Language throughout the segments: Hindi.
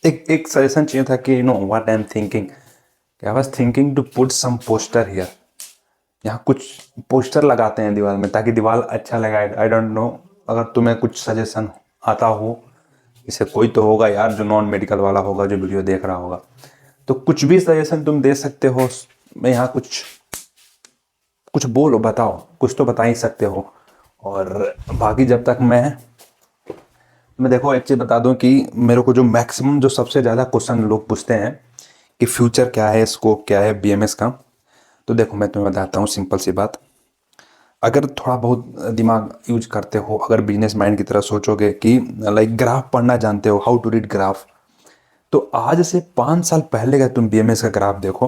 एक एक सजेशन चाहिए था कि what I am thinking, I was thinking to put some poster here. यहाँ कुछ पोस्टर लगाते हैं दीवार में ताकि दीवार अच्छा लगे। आई डोंट नो, अगर तुम्हें कुछ सजेशन आता हो, इसे कोई तो होगा यार जो नॉन मेडिकल वाला होगा, जो वीडियो देख रहा होगा, तो कुछ भी सजेशन तुम दे सकते हो। मैं यहाँ कुछ कुछ बोलो, बताओ, कुछ तो बता ही सकते हो। और बाकी जब तक मैं देखो एक चीज़ बता दूं कि मेरे को जो मैक्सिमम जो सबसे ज़्यादा क्वेश्चन लोग पूछते हैं कि फ्यूचर क्या है, स्कोप क्या है बीएमएस का, तो देखो मैं तुम्हें बताता हूँ सिंपल सी बात। अगर थोड़ा बहुत दिमाग यूज करते हो, अगर बिजनेस माइंड की तरह सोचोगे कि लाइक ग्राफ पढ़ना जानते हो, हाउ टू रीड ग्राफ, तो आज से 5 साल पहले का तुम बीएमएस का ग्राफ देखो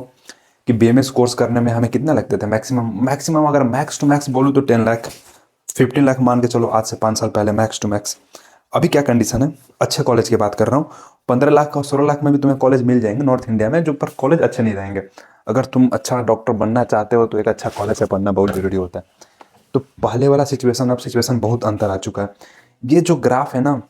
कि बीएमएस कोर्स करने में हमें कितना लगते थे। मैक्सिमम मैक्सिमम अगर मैक्स टू मैक्स बोलूँ तो 10 लाख, 15 लाख मान के चलो, आज से 5 साल पहले मैक्स टू मैक्स। अभी क्या कंडीशन है, अच्छे कॉलेज की बात कर रहा हूँ, 15 लाख और 16 लाख में भी तुम्हें कॉलेज मिल जाएंगे नॉर्थ इंडिया में, जो पर कॉलेज अच्छे नहीं रहेंगे। अगर तुम अच्छा डॉक्टर बनना चाहते हो तो एक अच्छा कॉलेज से पढ़ना बहुत जरूरी होता है। तो पहले वाला सिचुएशन, अब सिचुएशन बहुत अंतर आ चुका है। ये जो ग्राफ है ना,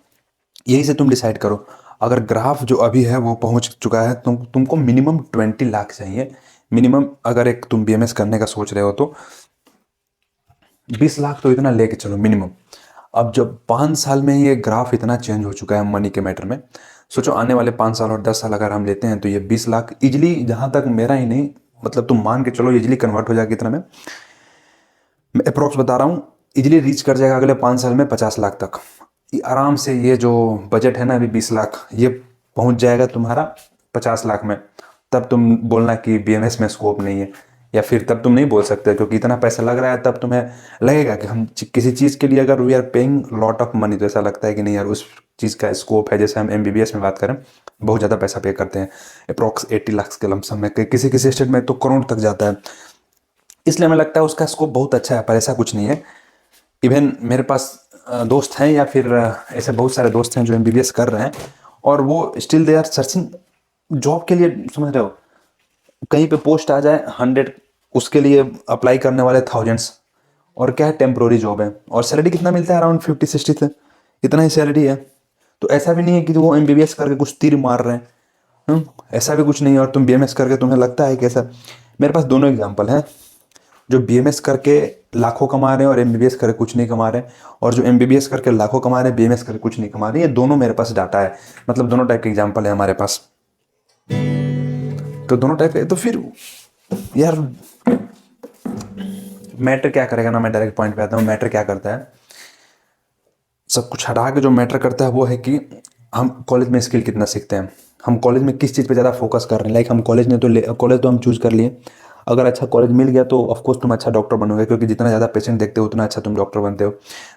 यही से तुम डिसाइड करो। अगर ग्राफ जो अभी है वो पहुंच चुका है, तुमको मिनिमम 20 लाख चाहिए मिनिमम। अगर एक तुम बीएमएस करने का सोच रहे हो तो 20 लाख तो इतना लेके चलो मिनिमम। अब जब 5 साल में ये ग्राफ इतना चेंज हो चुका है मनी के मैटर में, सोचो आने वाले 5 साल और 10 साल अगर हम लेते हैं तो ये 20 लाख इजिली, जहां तक मेरा ही नहीं, मतलब तुम मान के चलो इजिली कन्वर्ट हो जाएगा कितना में, मैं अप्रोक्स बता रहा हूँ, इजिली रीच कर जाएगा अगले 5 साल में 50 लाख तक। आराम से ये जो बजट है ना अभी 20 लाख, ये पहुंच जाएगा तुम्हारा 50 लाख में। तब तुम बोलना कि बीएमएस में स्कोप नहीं है, या फिर तब तुम नहीं बोल सकते क्योंकि इतना पैसा लग रहा है। तब तुम्हें लगेगा कि हम किसी चीज़ के लिए अगर we are paying lot of money, तो ऐसा लगता है कि नहीं यार उस चीज़ का स्कोप है। जैसे हम एमबीबीएस में बात करें, बहुत ज़्यादा पैसा पे करते हैं, अप्रोक्स 80 लाख के लमसम में, किसी किसी स्टेट में तो करोड़ तक जाता है। इसलिए हमें लगता है उसका स्कोप बहुत अच्छा है, पर ऐसा कुछ नहीं है। इवन मेरे पास दोस्त हैं, या फिर ऐसे बहुत सारे दोस्त हैं जो एमबीबीएस कर रहे हैं, और वो still they are searching job के लिए। समझ रहे हो, कहीं पे पोस्ट आ जाए 100, उसके लिए अप्लाई करने वाले थाउजेंड्स, और क्या है, टेम्प्रोरी जॉब है, और सैलरी कितना मिलता है, अराउंड 50-60 से, इतना ही सैलरी है। तो ऐसा भी नहीं है कि वो एमबीबीएस करके कुछ तीर मार रहे हैं। ऐसा भी कुछ नहीं है। और तुम बीएमएस करके तुम्हें लगता है कि ऐसा, मेरे पास दोनों एग्जाम्पल हैं, जो बीएमएस करके लाखों कमा रहे हैं और एमबीबीएस करके कुछ नहीं कमा रहे हैं, और जो एमबीबीएस करके लाखों कमा रहे हैं, बीएमएस करके कुछ नहीं कमा रहे हैं। ये दोनों मेरे पास डाटा है, मतलब दोनों टाइप के एग्जाम्पल है हमारे पास। तो दोनों टाइप के, तो फिर यार मैटर क्या करेगा ना, मैं डायरेक्ट पॉइंट पे आता हूँ। मैटर क्या करता है, सब कुछ हटा के जो मैटर करता है वो है कि हम कॉलेज में स्किल कितना सीखते हैं, हम कॉलेज में किस चीज़ पे ज़्यादा फोकस कर रहे हैं। लाइक हम कॉलेज तो हम चूज कर लिए, अगर अच्छा कॉलेज मिल गया तो ऑफकोर्स तुम अच्छा डॉक्टर बनोगे, क्योंकि जितना ज़्यादा पेशेंट देखते हो उतना अच्छा तुम डॉक्टर बनते हो।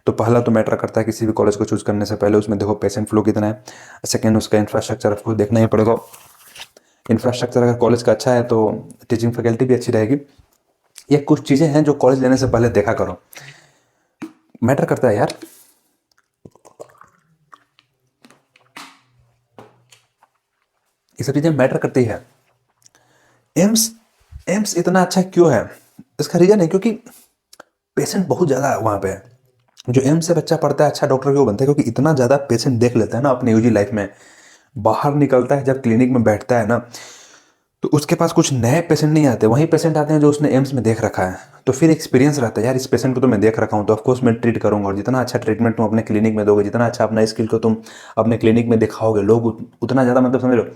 तो पहला तो मैटर करता है किसी भी कॉलेज को चूज करने से पहले, उसमें देखो पेशेंट फ्लो कितना है। सेकेंड, उसका इंफ्रास्ट्रक्चर आपको देखना ही पड़ेगा। इंफ्रास्ट्रक्चर अगर कॉलेज का अच्छा है तो टीचिंग फैकल्टी भी अच्छी रहेगी। ये कुछ चीज़ें हैं जो कॉलेज लेने से पहले देखा करो, मैटर करता है यार। ये सब चीज़ें मैटर करती है। एम्स एम्स इतना अच्छा क्यों है, इसका रीजन है क्योंकि पेशेंट बहुत ज़्यादा है वहाँ पे। जो एम्स से बच्चा पढ़ता है अच्छा डॉक्टर क्यों बनता है, क्योंकि इतना ज़्यादा पेशेंट देख लेता है ना अपनी यूजी लाइफ में। बाहर निकलता है जब क्लिनिक में बैठता है ना, तो उसके पास कुछ नए पेशेंट नहीं आते, वही पेशेंट आते हैं जो उसने एम्स में देख रखा है। तो फिर एक्सपीरियंस रहता है यार, इस पेशेंट को तो मैं देख रखा हूँ, तो ऑफकोर्स मैं ट्रीट करूंगा। और जितना अच्छा ट्रीटमेंट तुम अपने क्लिनिक में दोगे, जितना अच्छा अपना स्किल को तुम अपने क्लिनिक में दिखाओगे, लोग उतना ज़्यादा, मतलब समझ लो,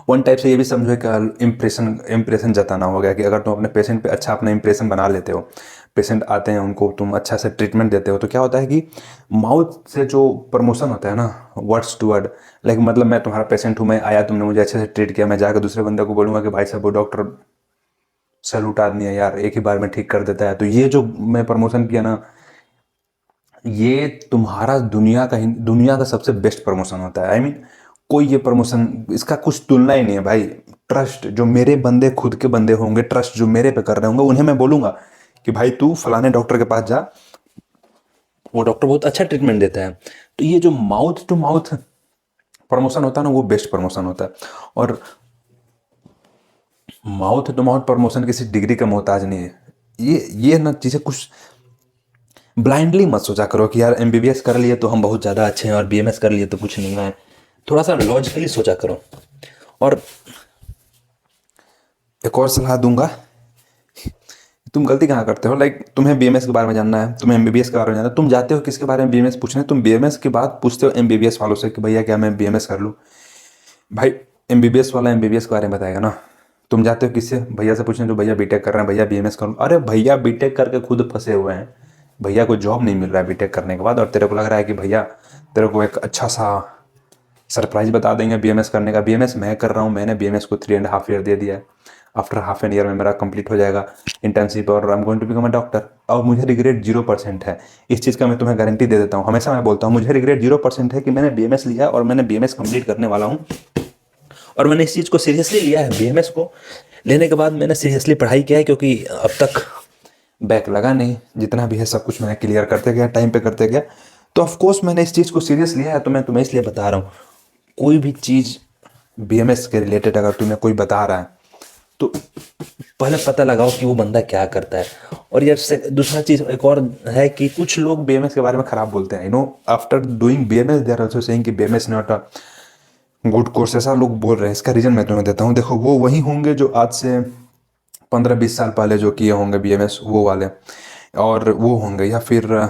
वन टाइप से ये भी समझो कि इम्प्रेशन जताना हो गया कि अगर तुम अपने पेशेंट पे अच्छा अपना इम्प्रेशन बना लेते हो, पेशेंट आते हैं उनको तुम अच्छा से ट्रीटमेंट देते हो, तो क्या होता है कि माउथ से जो प्रमोशन होता है ना, वर्ड्स टू वर्ड, लाइक मतलब मैं तुम्हारा पेशेंट हूँ, मैं आया, तुमने मुझे अच्छे से ट्रीट किया, मैं जाकर दूसरे बंदे को बोलूँगा कि भाई साहब वो डॉक्टर सैल्यूट आदमी है यार, एक ही बार में ठीक कर देता है। तो ये जो मैं प्रमोशन किया ना, ये तुम्हारा दुनिया का सबसे बेस्ट प्रमोशन होता है। आई मीन कोई ये प्रमोशन, इसका कुछ तुलना ही नहीं है भाई। ट्रस्ट जो मेरे बंदे, खुद के बंदे होंगे, ट्रस्ट जो मेरे पे कर रहे होंगे, उन्हें मैं बोलूंगा कि भाई तू फलाने डॉक्टर के पास जा, वो डॉक्टर बहुत अच्छा ट्रीटमेंट देता है। तो ये जो माउथ टू माउथ प्रमोशन होता है ना, वो बेस्ट प्रमोशन होता है। और माउथ टू माउथ प्रमोशन किसी डिग्री का मोहताज नहीं है। ये ना चीज़ें कुछ ब्लाइंडली मत सोचा करो कि यार एमबीबीएस कर लिए तो हम बहुत ज़्यादा अच्छे हैं और बीएमएस कर लिए तो कुछ नहीं है। थोड़ा सा लॉजिकली सोचा करो। और एक और सलाह दूंगा, तुम गलती कहाँ करते हो, लाइक तुम्हें बीएमएस के बारे में जानना है, तुम्हें एमबीबीएस के बारे में जानना है, तुम जाते हो किसके बारे में बीएमएस पूछने, तुम बीएमएस के बाद पूछते हो एमबीबीएस वालों से कि भैया क्या मैं बीएमएस कर लूँ। भाई एमबीबीएस वाला एमबीबीएस के बारे में बताएगा ना। तुम जाते हो किससे, भैया से पूछने जो भैया बीटेक कर रहे हैं, भैया बीएमएस करूँ। अरे भैया बीटेक करके खुद फंसे हुए हैं, भैया को जॉब नहीं मिल रहा है बीटेक करने के बाद, और तेरे को लग रहा है कि भैया तेरे को एक अच्छा सा सरप्राइज बता देंगे बीएमएस करने का। बीएमएस मैं कर रहा हूँ, मैंने बीएमएस को 3.5 ईयर दे दिया है। आफ्टर हाफ एन ईयर में मेरा कंप्लीट हो जाएगा इंटर्नशिप और I am going to become a doctor. और मुझे रिग्रेट 0% है इस चीज़ का, मैं तुम्हें गारंटी दे देता हूँ। हमेशा मैं बोलता हूँ मुझे रिग्रेट 0% है कि मैंने बीएमएस लिया और मैंने बीएमएस कंप्लीट करने वाला हूँ। और मैंने इस चीज़ को सीरियसली लिया है। बीएमएस को लेने के बाद मैंने सीरियसली पढ़ाई किया है, क्योंकि अब तक बैक लगा नहीं, जितना भी है सब कुछ मैं क्लियर करते गया, टाइम पे करते गया। तो ऑफकोर्स मैंने इस चीज़ को सीरियस लिया है। तो मैं तुम्हें इसलिए बता रहा हूँ, कोई भी चीज़ बीएमएस के रिलेटेड अगर तुम्हें कोई बता रहा है तो पहले पता लगाओ कि वो बंदा क्या करता है। और यार दूसरा चीज़ एक और है कि कुछ लोग बीएमएस के बारे में ख़राब बोलते हैं। After doing BMS they are also saying कि BMS not a good course, ऐसा लोग बोल रहे हैं। इसका रीज़न मैं तुम्हें देता हूँ। देखो वो वही होंगे जो आज से 15-20 साल पहले जो किए होंगे बीएमएस, वो वाले, और वो होंगे, या फिर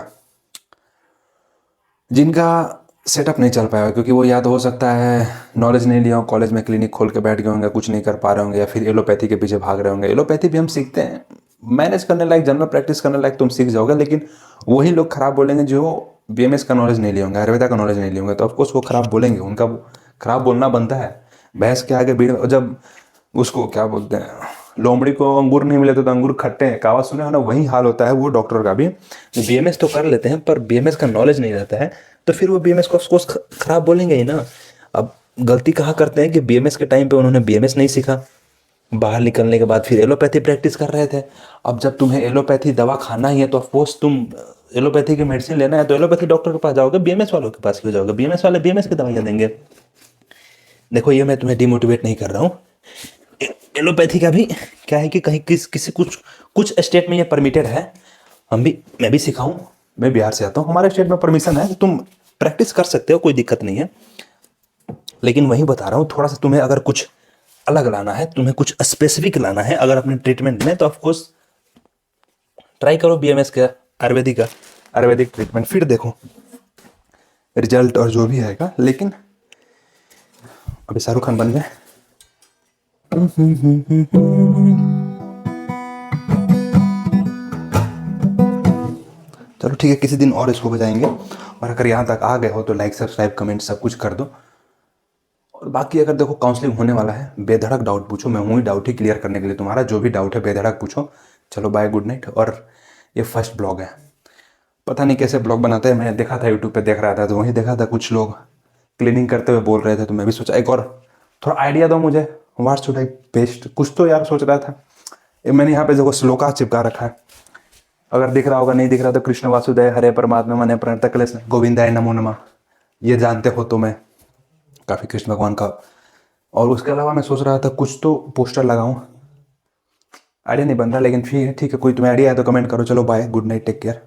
जिनका सेटअप नहीं चल पाया, क्योंकि वो या तो हो सकता है नॉलेज नहीं लिया हो, कॉलेज में क्लिनिक खोल के बैठ गए होंगे, कुछ नहीं कर पा रहे होंगे, या फिर एलोपैथी के पीछे भाग रहे होंगे। एलोपैथी भी हम सीखते हैं, मैनेज करने लायक, जनरल प्रैक्टिस करने लायक तुम सीख जाओगे। लेकिन वही लोग खराब बोलेंगे जो बीएमएस का नॉलेज नहीं लिए होंगे, आयुर्वेदा का नॉलेज नहीं लिए होंगे, तो ऑफकोर्स वो खराब बोलेंगे, उनका खराब बोलना बनता है। भैंस के आगे भीड़, जब उसको क्या बोलते हैं, लोमड़ी को अंगूर नहीं मिले तो अंगूर खट्टे हैं, कहावत सुने हो ना, वही हाल होता है वो डॉक्टर का भी। बीएमएस तो कर लेते हैं पर बीएमएस का नॉलेज नहीं रहता है, तो फिर वो बीएमएस को ऑफकोर्स खराब बोलेंगे ही ना। अब गलती कहाँ करते हैं कि बीएमएस के टाइम पे उन्होंने बीएमएस नहीं सीखा, बाहर निकलने के बाद फिर एलोपैथी प्रैक्टिस कर रहे थे। अब जब तुम्हें एलोपैथी दवा खाना ही है तो ऑफकोर्स तुम एलोपैथी की मेडिसिन लेना है तो एलोपैथी डॉक्टर के पास जाओगे, बीएमएस वालों के पास क्यों जाओगे? बीएमएस वाले बीएमएस की दवाइयाँ देंगे। देखो ये मैं तुम्हें डिमोटिवेट नहीं कर रहा हूँ, एलोपैथी का भी क्या है कि कहीं किसी कुछ कुछ स्टेट में ये परमिटेड है। मैं भी सिखाऊं, मैं बिहार से आता हूँ, हमारे स्टेट में परमिशन है, तुम प्रैक्टिस कर सकते हो, कोई दिक्कत नहीं है। लेकिन वही बता रहा हूँ, थोड़ा सा तुम्हें अगर कुछ अलग लाना है, तुम्हें कुछ स्पेसिफिक लाना है अगर अपने ट्रीटमेंट में, तो ऑफकोर्स ट्राई करो बीएमएस का, आयुर्वेदिक ट्रीटमेंट, फिर देखो रिजल्ट और जो भी आएगा। लेकिन अभी शाहरुख खान बन गए। चलो ठीक है, किसी दिन और इसको बजाएंगे। और अगर यहाँ तक आ गए हो तो लाइक सब्सक्राइब कमेंट सब कुछ कर दो। और बाकी अगर देखो काउंसलिंग होने वाला है, बेधड़क डाउट पूछो, मैं हूँ ही डाउट ही क्लियर करने के लिए। तुम्हारा जो भी डाउट है बेधड़क पूछो। चलो बाय, गुड नाइट। और ये फर्स्ट ब्लॉग है, पता नहीं कैसे ब्लॉग बनाते हैं, मैं देखा था यूट्यूब पे, देख रहा था तो वहीं देखा था कुछ लोग क्लीनिंग करते हुए बोल रहे थे, तो मैं भी सोचा एक और थोड़ा आइडिया दो मुझे, व्हाट शुड आई पेस्ट, कुछ तो यार सोच रहा था। मैंने यहाँ पे देखो श्लोका चिपका रखा है, अगर दिख रहा होगा, नहीं दिख रहा तो कृष्ण वासुदेव हरे परमात्मा मने प्रणत क्लेश गोविंदाय नमो नमः, ये जानते हो तो मैं काफ़ी कृष्ण भगवान का। और उसके अलावा मैं सोच रहा था कुछ तो पोस्टर लगाऊं, आइडिया नहीं बन रहा, लेकिन ठीक है कोई तुम्हें आइडिया है तो कमेंट करो। चलो bye, good night, take care.